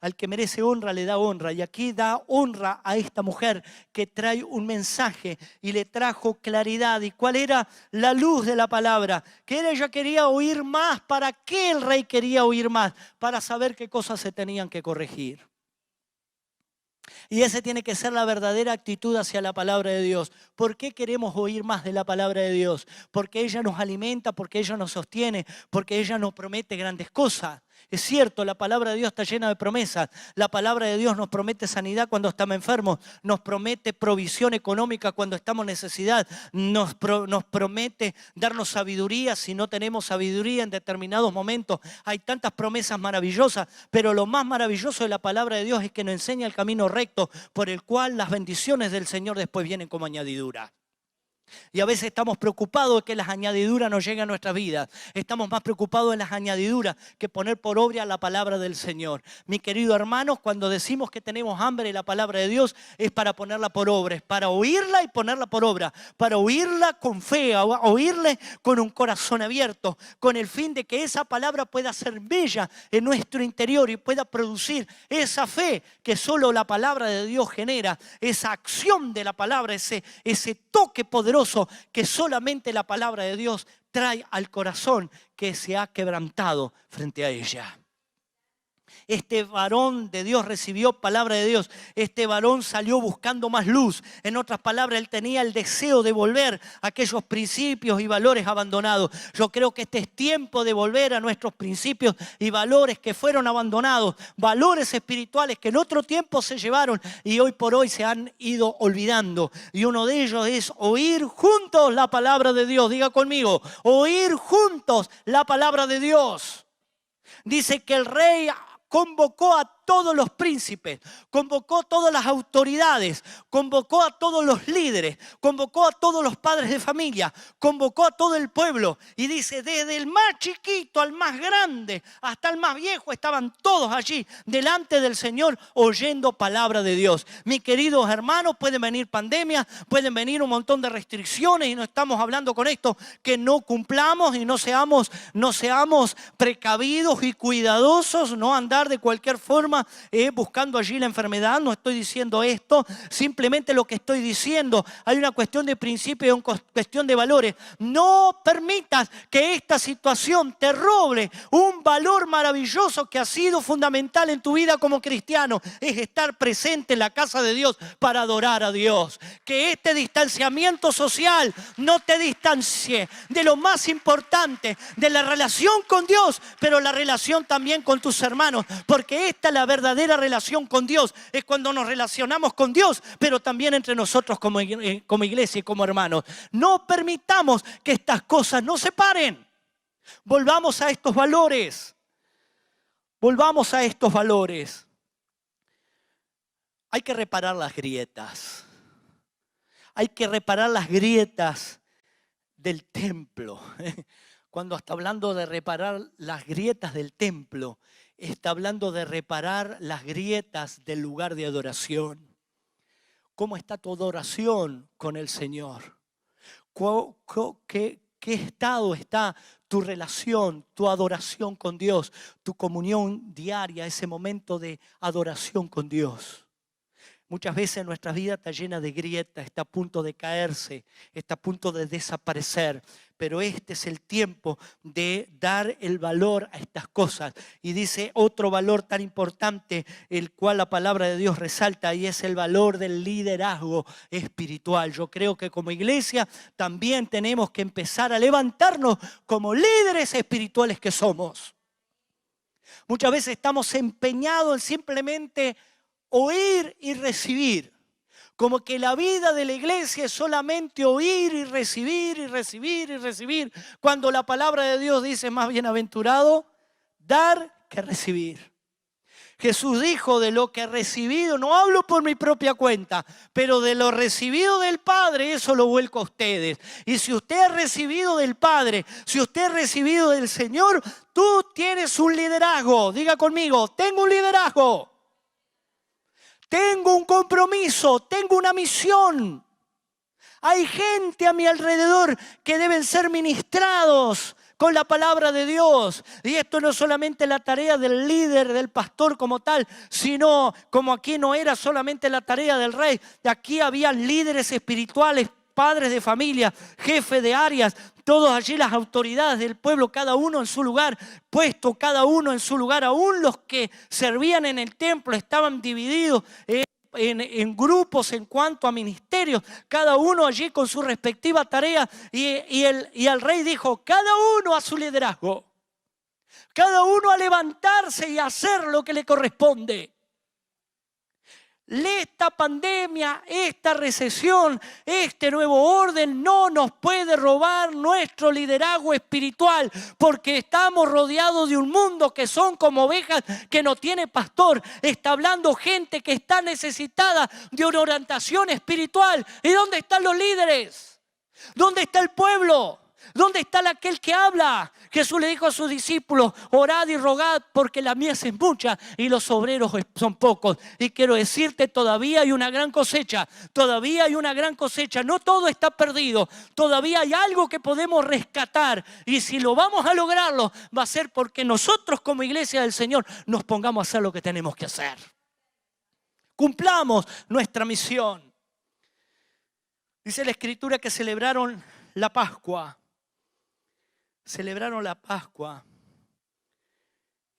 Al que merece honra le da honra. Y aquí da honra a esta mujer que trae un mensaje y le trajo claridad. ¿Y cuál era la luz de la palabra? Que ella quería oír más. ¿Para qué el rey quería oír más? Para saber qué cosas se tenían que corregir. Y esa tiene que ser la verdadera actitud hacia la palabra de Dios. ¿Por qué queremos oír más de la palabra de Dios? Porque ella nos alimenta, porque ella nos sostiene, porque ella nos promete grandes cosas. Es cierto, la palabra de Dios está llena de promesas. La palabra de Dios nos promete sanidad cuando estamos enfermos. Nos promete provisión económica cuando estamos en necesidad. Nos promete darnos sabiduría si no tenemos sabiduría en determinados momentos. Hay tantas promesas maravillosas, pero lo más maravilloso de la palabra de Dios es que nos enseña el camino recto por el cual las bendiciones del Señor después vienen como añadidura. Y a veces estamos preocupados de que las añadiduras no lleguen a nuestras vidas. Estamos más preocupados en las añadiduras que poner por obra la palabra del Señor. Mi querido hermanos, cuando decimos que tenemos hambre de la palabra de Dios, es para ponerla por obra, es para oírla y ponerla por obra, para oírla con fe, oírle con un corazón abierto, con el fin de que esa palabra pueda ser bella en nuestro interior y pueda producir esa fe que solo la palabra de Dios genera, esa acción de la palabra, ese toque poderoso que solamente la palabra de Dios trae al corazón que se ha quebrantado frente a ella. Este varón de Dios recibió palabra de Dios. Este varón salió buscando más luz. En otras palabras, él tenía el deseo de volver a aquellos principios y valores abandonados. Yo creo que este es tiempo de volver a nuestros principios y valores que fueron abandonados. Valores espirituales que en otro tiempo se llevaron y hoy por hoy se han ido olvidando. Y uno de ellos es oír juntos la palabra de Dios. Diga conmigo, oír juntos la palabra de Dios. Dice que el rey convocó a todos los príncipes, convocó a todas las autoridades, convocó a todos los líderes, convocó a todos los padres de familia, convocó a todo el pueblo y dice, desde el más chiquito al más grande hasta el más viejo, estaban todos allí delante del Señor oyendo palabra de Dios. Mis queridos hermanos, pueden venir pandemias, pueden venir un montón de restricciones y no estamos hablando con esto que no cumplamos y no seamos precavidos y cuidadosos, no andar de cualquier forma buscando allí la enfermedad. No estoy diciendo esto, simplemente lo que estoy diciendo, hay una cuestión de principio y una cuestión de valores. No permitas que esta situación te robe un valor maravilloso que ha sido fundamental en tu vida como cristiano, es estar presente en la casa de Dios para adorar a Dios. Que este distanciamiento social no te distancie de lo más importante, de la relación con Dios, pero la relación también con tus hermanos, porque esta es la verdadera relación con Dios, es cuando nos relacionamos con Dios, pero también entre nosotros como iglesia y como hermanos. No permitamos que estas cosas nos separen. Volvamos a estos valores. Volvamos a estos valores. Hay que reparar las grietas. Hay que reparar las grietas del templo. Cuando está hablando de reparar las grietas del templo, está hablando de reparar las grietas del lugar de adoración. ¿Cómo está tu adoración con el Señor? ¿Qué estado está tu relación, tu adoración con Dios, tu comunión diaria, ese momento de adoración con Dios? Muchas veces nuestra vida está llena de grietas, está a punto de caerse, está a punto de desaparecer. Pero este es el tiempo de dar el valor a estas cosas. Y dice otro valor tan importante, el cual la palabra de Dios resalta, y es el valor del liderazgo espiritual. Yo creo que como iglesia también tenemos que empezar a levantarnos como líderes espirituales que somos. Muchas veces estamos empeñados en simplemente oír y recibir. Como que la vida de la iglesia es solamente oír y recibir y recibir y recibir. Cuando la palabra de Dios dice más bienaventurado dar que recibir. Jesús dijo, de lo que he recibido, no hablo por mi propia cuenta, pero de lo recibido del Padre, eso lo vuelco a ustedes. Y si usted ha recibido del Padre, si usted ha recibido del Señor, tú tienes un liderazgo. Diga conmigo, tengo un liderazgo. Tengo un compromiso, tengo una misión. Hay gente a mi alrededor que deben ser ministrados con la palabra de Dios. Y esto no es solamente la tarea del líder, del pastor como tal, sino como aquí no era solamente la tarea del rey. Aquí había líderes espirituales, padres de familia, jefes de áreas, todos allí las autoridades del pueblo, cada uno en su lugar, puesto cada uno en su lugar. Aún los que servían en el templo estaban divididos en grupos en cuanto a ministerios, cada uno allí con su respectiva tarea. Y el rey dijo, cada uno a su liderazgo, cada uno a levantarse y a hacer lo que le corresponde. Esta pandemia, esta recesión, este nuevo orden no nos puede robar nuestro liderazgo espiritual, porque estamos rodeados de un mundo que son como ovejas que no tiene pastor. Está hablando gente que está necesitada de una orientación espiritual. ¿Y dónde están los líderes? ¿Dónde está el pueblo? ¿Dónde está aquel que habla? Jesús le dijo a sus discípulos, orad y rogad porque la mies es mucha y los obreros son pocos. Y quiero decirte, todavía hay una gran cosecha, todavía hay una gran cosecha. No todo está perdido, todavía hay algo que podemos rescatar. Y si lo vamos a lograrlo, va a ser porque nosotros como iglesia del Señor nos pongamos a hacer lo que tenemos que hacer. Cumplamos nuestra misión. Dice la Escritura que celebraron la Pascua. Celebraron la Pascua,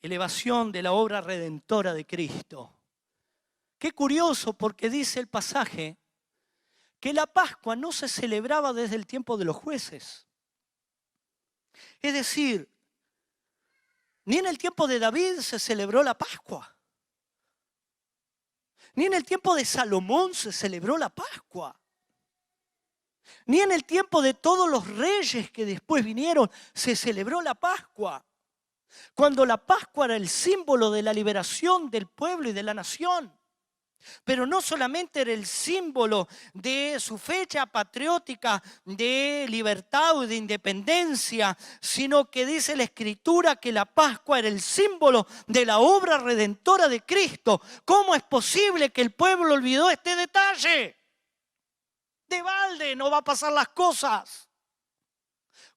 elevación de la obra redentora de Cristo. Qué curioso, porque dice el pasaje que la Pascua no se celebraba desde el tiempo de los jueces. Es decir, ni en el tiempo de David se celebró la Pascua, ni en el tiempo de Salomón se celebró la Pascua. Ni en el tiempo de todos los reyes que después vinieron se celebró la Pascua. Cuando la Pascua era el símbolo de la liberación del pueblo y de la nación. Pero no solamente era el símbolo de su fecha patriótica de libertad o de independencia, sino que dice la Escritura que la Pascua era el símbolo de la obra redentora de Cristo. ¿Cómo es posible que el pueblo olvidó este detalle? De balde no va a pasar las cosas.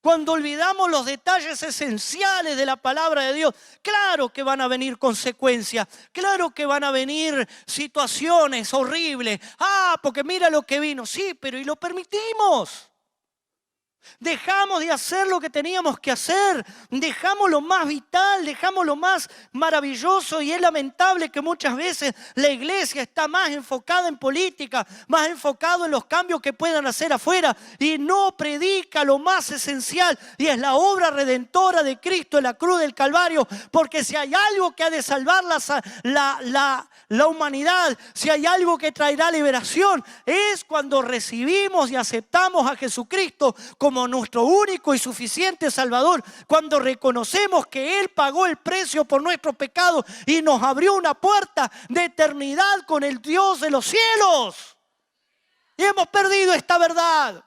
Cuando olvidamos los detalles esenciales de la palabra de Dios, claro que van a venir consecuencias, claro que van a venir situaciones horribles. Porque mira lo que vino. Sí, pero y lo permitimos. Dejamos de hacer lo que teníamos que hacer, dejamos lo más vital, dejamos lo más maravilloso, y es lamentable que muchas veces la iglesia está más enfocada en política, más enfocada en los cambios que puedan hacer afuera, y no predica lo más esencial, y es la obra redentora de Cristo en la cruz del Calvario. Porque si hay algo que ha de salvar la humanidad, si hay algo que traerá liberación, es cuando recibimos y aceptamos a Jesucristo como nuestro único y suficiente Salvador, cuando reconocemos que Él pagó el precio por nuestro pecado y nos abrió una puerta de eternidad con el Dios de los cielos. Y hemos perdido esta verdad.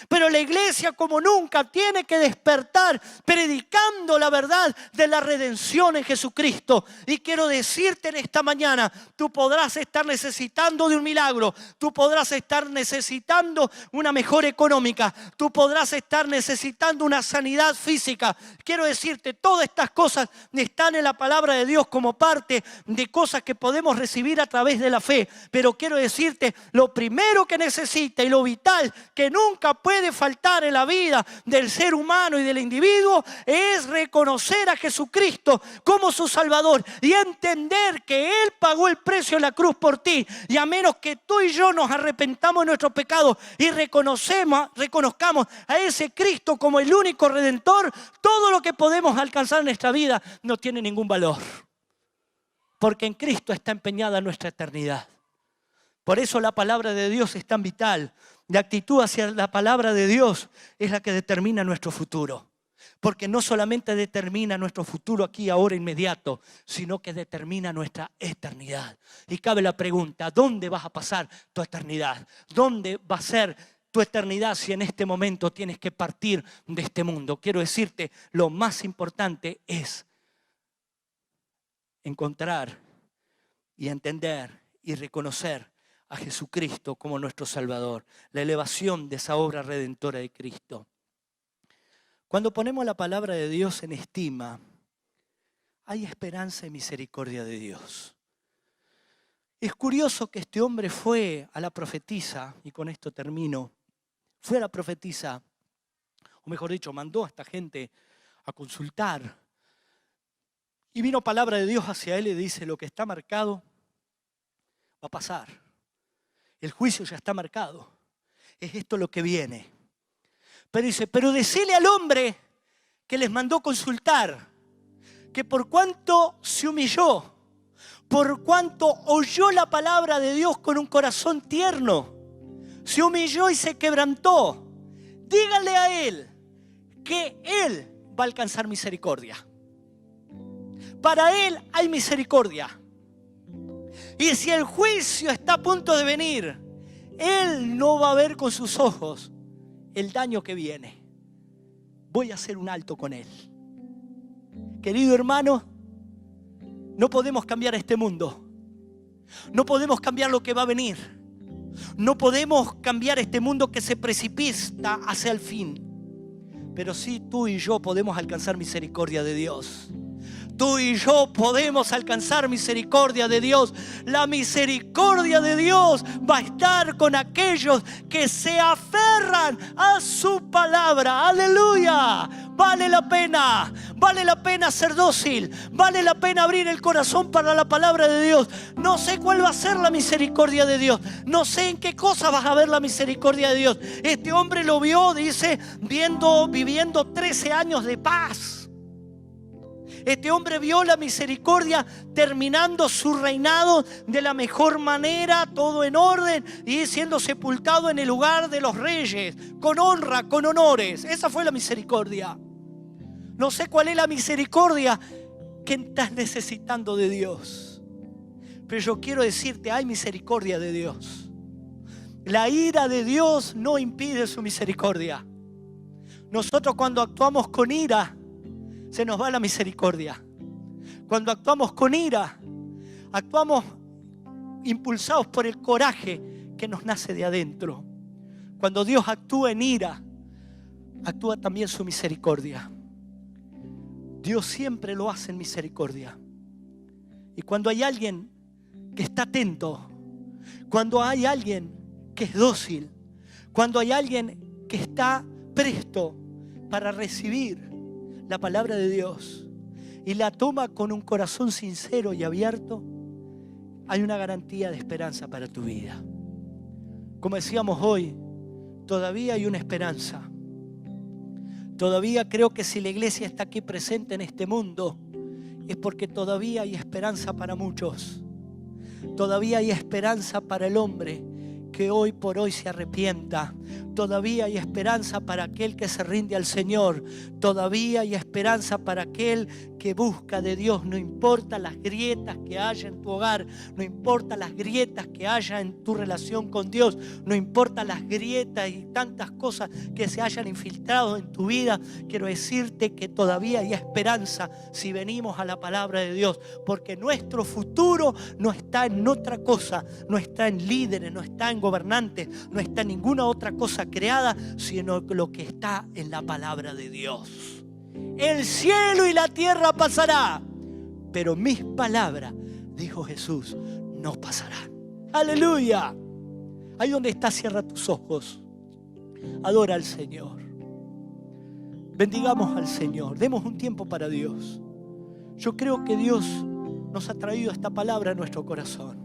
Pero la iglesia como nunca tiene que despertar predicando la verdad de la redención en Jesucristo. Y quiero decirte en esta mañana, tú podrás estar necesitando de un milagro, tú podrás estar necesitando una mejora económica, tú podrás estar necesitando una sanidad física. Quiero decirte, todas estas cosas están en la palabra de Dios como parte de cosas que podemos recibir a través de la fe. Pero quiero decirte, lo primero que necesita y lo vital que nunca puede faltar en la vida del ser humano y del individuo es reconocer a Jesucristo como su Salvador y entender que Él pagó el precio en la cruz por ti. Y a menos que tú y yo nos arrepentamos de nuestros pecados y reconozcamos a ese Cristo como el único Redentor, todo lo que podemos alcanzar en nuestra vida no tiene ningún valor. Porque en Cristo está empeñada nuestra eternidad. Por eso la palabra de Dios es tan vital. La actitud hacia la palabra de Dios es la que determina nuestro futuro. Porque no solamente determina nuestro futuro aquí, ahora, inmediato, sino que determina nuestra eternidad. Y cabe la pregunta, ¿dónde vas a pasar tu eternidad? ¿Dónde va a ser tu eternidad si en este momento tienes que partir de este mundo? Quiero decirte, lo más importante es encontrar y entender y reconocer a Jesucristo como nuestro Salvador, la elevación de esa obra redentora de Cristo. Cuando ponemos la palabra de Dios en estima, hay esperanza y misericordia de Dios. Es curioso que este hombre fue a la profetisa, y con esto termino, fue a la profetisa, o mejor dicho, mandó a esta gente a consultar, y vino palabra de Dios hacia él y dice, lo que está marcado va a pasar. El juicio ya está marcado. Es esto lo que viene. Pero dice, pero decile al hombre que les mandó consultar, que por cuanto se humilló, por cuanto oyó la palabra de Dios con un corazón tierno, se humilló y se quebrantó, díganle a él que él va a alcanzar misericordia. Para él hay misericordia. Y si el juicio está a punto de venir, él no va a ver con sus ojos el daño que viene. Voy a hacer un alto con él. Querido hermano, no podemos cambiar este mundo. No podemos cambiar lo que va a venir. No podemos cambiar este mundo que se precipita hacia el fin. Pero sí, tú y yo podemos alcanzar misericordia de Dios. Tú y yo podemos alcanzar misericordia de Dios. La misericordia de Dios va a estar con aquellos que se aferran a su palabra. ¡Aleluya! Vale la pena ser dócil, vale la pena abrir el corazón para la palabra de Dios. No sé cuál va a ser la misericordia de Dios, no sé en qué cosa vas a ver la misericordia de Dios. Este hombre lo vio, dice, viviendo 13 años de paz. Este hombre vio la misericordia terminando su reinado de la mejor manera, todo en orden, y siendo sepultado en el lugar de los reyes, con honra, con honores. Esa fue la misericordia. No sé cuál es la misericordia que estás necesitando de Dios. Pero yo quiero decirte, hay misericordia de Dios. La ira de Dios no impide su misericordia. Nosotros cuando actuamos con ira, se nos va la misericordia. Cuando actuamos con ira, actuamos impulsados por el coraje que nos nace de adentro. Cuando Dios actúa en ira, actúa también su misericordia. Dios siempre lo hace en misericordia. Y cuando hay alguien que está atento, cuando hay alguien que es dócil, cuando hay alguien que está presto para recibir la palabra de Dios y la toma con un corazón sincero y abierto, hay una garantía de esperanza para tu vida. Como decíamos hoy, todavía hay una esperanza. Todavía creo que si la iglesia está aquí presente en este mundo, es porque todavía hay esperanza para muchos. Todavía hay esperanza para el hombre que hoy por hoy se arrepienta. Todavía hay esperanza para aquel que se rinde al Señor. Todavía hay esperanza para aquel que busca de Dios. No importa las grietas que haya en tu hogar, no importa las grietas que haya en tu relación con Dios, no importa las grietas y tantas cosas que se hayan infiltrado en tu vida, quiero decirte que todavía hay esperanza si venimos a la palabra de Dios, porque nuestro futuro no está en otra cosa, no está en líderes, no está en gobernantes, no está en ninguna otra cosa creada, sino lo que está en la palabra de Dios. El cielo y la tierra pasará, pero mis palabras, dijo Jesús, no pasarán. ¡Aleluya! Ahí donde estás, cierra tus ojos. Adora al Señor. Bendigamos al Señor. Demos un tiempo para Dios. Yo creo que Dios nos ha traído esta palabra a nuestro corazón.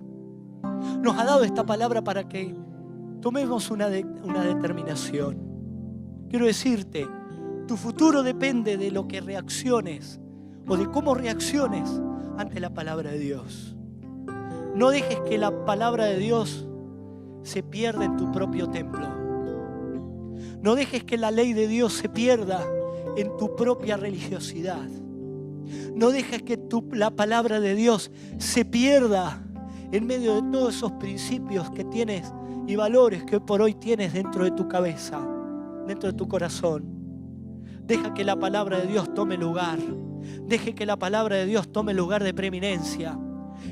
Nos ha dado esta palabra para que tomemos una determinación. Quiero decirte, tu futuro depende de lo que reacciones o de cómo reacciones ante la palabra de Dios. No dejes que la palabra de Dios se pierda en tu propio templo. No dejes que la ley de Dios se pierda en tu propia religiosidad. No dejes que la palabra de Dios se pierda en medio de todos esos principios que tienes y valores que hoy por hoy tienes dentro de tu cabeza, dentro de tu corazón. Deja que la palabra de Dios tome lugar. Deje que la palabra de Dios tome lugar de preeminencia.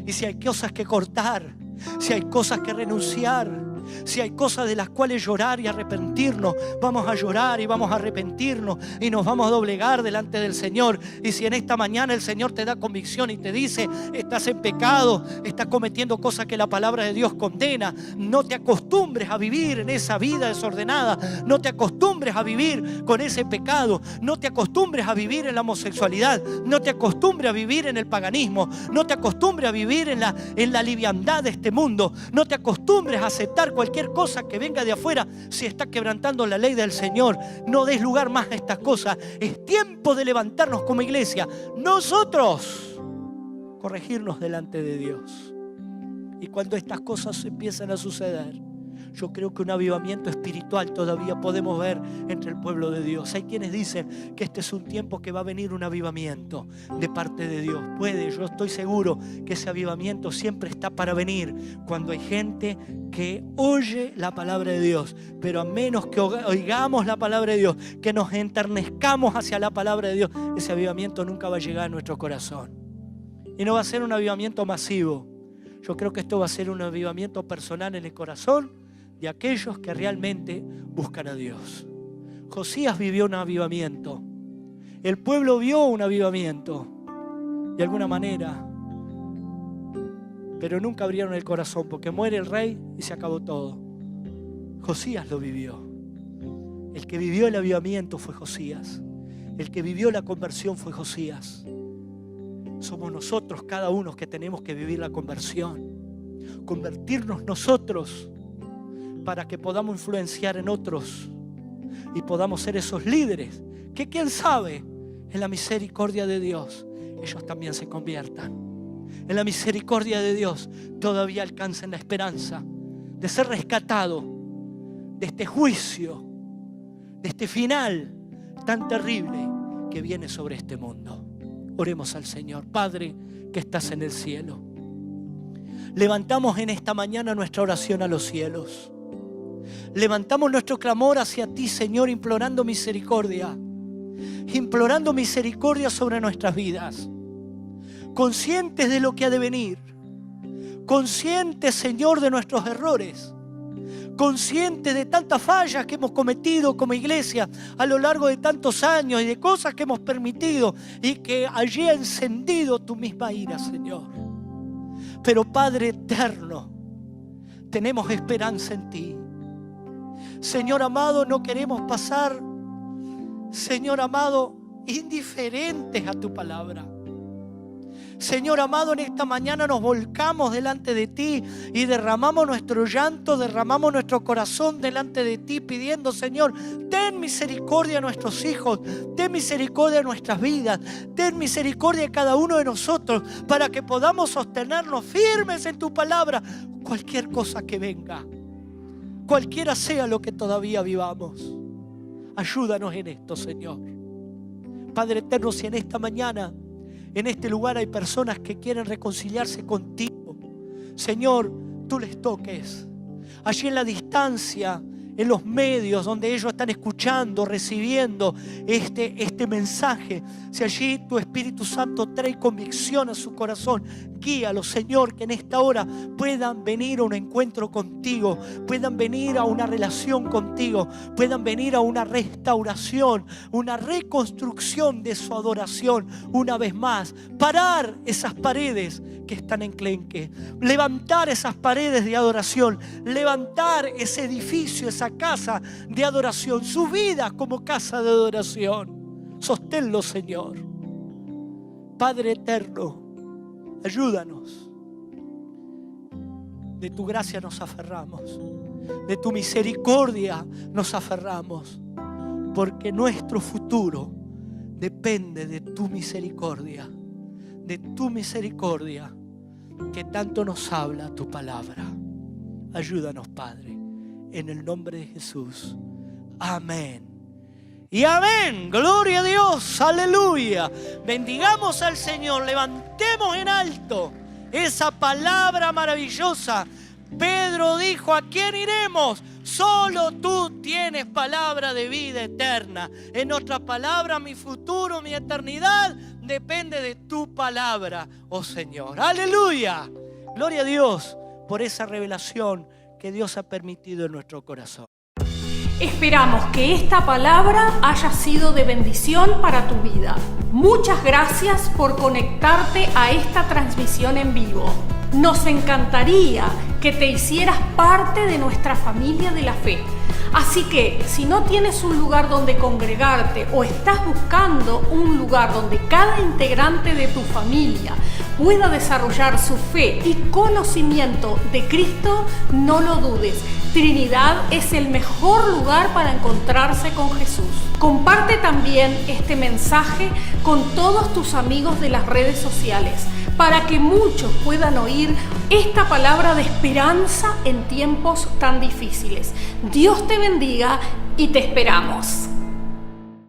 Y si hay cosas que cortar, si hay cosas que renunciar, si hay cosas de las cuales llorar y arrepentirnos, vamos a llorar y vamos a arrepentirnos y nos vamos a doblegar delante del Señor. Y si en esta mañana el Señor te da convicción y te dice, estás en pecado, estás cometiendo cosas que la palabra de Dios condena, no te acostumbres a vivir en esa vida desordenada, no te acostumbres a vivir con ese pecado, no te acostumbres a vivir en la homosexualidad, no te acostumbres a vivir en el paganismo, no te acostumbres a vivir en la liviandad de este mundo, no te acostumbres a aceptar cualquier cosa que venga de afuera si está quebrantando la ley del Señor. No des lugar más a estas cosas. Es tiempo de levantarnos como iglesia, nosotros corregirnos delante de Dios. Y cuando estas cosas empiezan a suceder, yo creo que un avivamiento espiritual todavía podemos ver entre el pueblo de Dios. Hay quienes dicen que este es un tiempo que va a venir un avivamiento de parte de Dios. Yo estoy seguro que ese avivamiento siempre está para venir cuando hay gente que oye la palabra de Dios. Pero a menos que oigamos la palabra de Dios, que nos enternezcamos hacia la palabra de Dios, ese avivamiento nunca va a llegar a nuestro corazón. Y no va a ser un avivamiento masivo. Yo creo que esto va a ser un avivamiento personal en el corazón de aquellos que realmente buscan a Dios. Josías vivió un avivamiento. El pueblo vio un avivamiento, de alguna manera, pero nunca abrieron el corazón porque muere el rey y se acabó todo. Josías lo vivió. El que vivió el avivamiento fue Josías. El que vivió la conversión fue Josías. Somos nosotros, cada uno, que tenemos que vivir la conversión. Convertirnos nosotros para que podamos influenciar en otros y podamos ser esos líderes que, quién sabe, en la misericordia de Dios ellos también se conviertan. En la misericordia de Dios todavía alcancen la esperanza de ser rescatado de este juicio, de este final tan terrible que viene sobre este mundo. Oremos al Señor. Padre que estás en el cielo, levantamos en esta mañana nuestra oración a los cielos. Levantamos nuestro clamor hacia ti, Señor, implorando misericordia sobre nuestras vidas, conscientes de lo que ha de venir, conscientes, Señor, de nuestros errores, conscientes de tantas fallas que hemos cometido como iglesia a lo largo de tantos años y de cosas que hemos permitido y que allí ha encendido tu misma ira, Señor. Pero Padre eterno, tenemos esperanza en ti. Señor amado, no queremos pasar, Señor amado, indiferentes a tu palabra. Señor amado, en esta mañana nos volcamos delante de ti y derramamos nuestro llanto, derramamos nuestro corazón delante de ti, pidiendo, Señor, ten misericordia a nuestros hijos, ten misericordia a nuestras vidas, ten misericordia a cada uno de nosotros, para que podamos sostenernos firmes en tu palabra, cualquier cosa que venga, cualquiera sea lo que todavía vivamos. Ayúdanos en esto, Señor. Padre eterno, si en esta mañana, en este lugar hay personas que quieren reconciliarse contigo, Señor, tú les toques. Allí en la distancia, en los medios donde ellos están escuchando, recibiendo este mensaje, si allí tu Espíritu Santo trae convicción a su corazón, guíalos, Señor, que en esta hora puedan venir a un encuentro contigo, puedan venir a una relación contigo, puedan venir a una restauración, una reconstrucción de su adoración. Una vez más, parar esas paredes que están enclenque, levantar esas paredes de adoración, levantar ese edificio, esa casa de adoración, su vida como casa de adoración. Sosténlo, Señor. Padre eterno, ayúdanos. De tu gracia nos aferramos, de tu misericordia nos aferramos, porque nuestro futuro depende de tu misericordia que tanto nos habla tu palabra. Ayúdanos, Padre, en el nombre de Jesús. Amén. Y amén, gloria a Dios, aleluya. Bendigamos al Señor, levantemos en alto esa palabra maravillosa. Pedro dijo: ¿a quién iremos? Solo tú tienes palabra de vida eterna. En otras palabras, mi futuro, mi eternidad depende de tu palabra, oh Señor. Aleluya, gloria a Dios por esa revelación que Dios ha permitido en nuestro corazón. Esperamos que esta palabra haya sido de bendición para tu vida. Muchas gracias por conectarte a esta transmisión en vivo. Nos encantaría que te hicieras parte de nuestra familia de la fe. Así que, si no tienes un lugar donde congregarte o estás buscando un lugar donde cada integrante de tu familia pueda desarrollar su fe y conocimiento de Cristo, no lo dudes. Trinidad es el mejor lugar para encontrarse con Jesús. Comparte también este mensaje con todos tus amigos de las redes sociales, para que muchos puedan oír esta palabra de esperanza en tiempos tan difíciles. Dios te bendiga y te esperamos.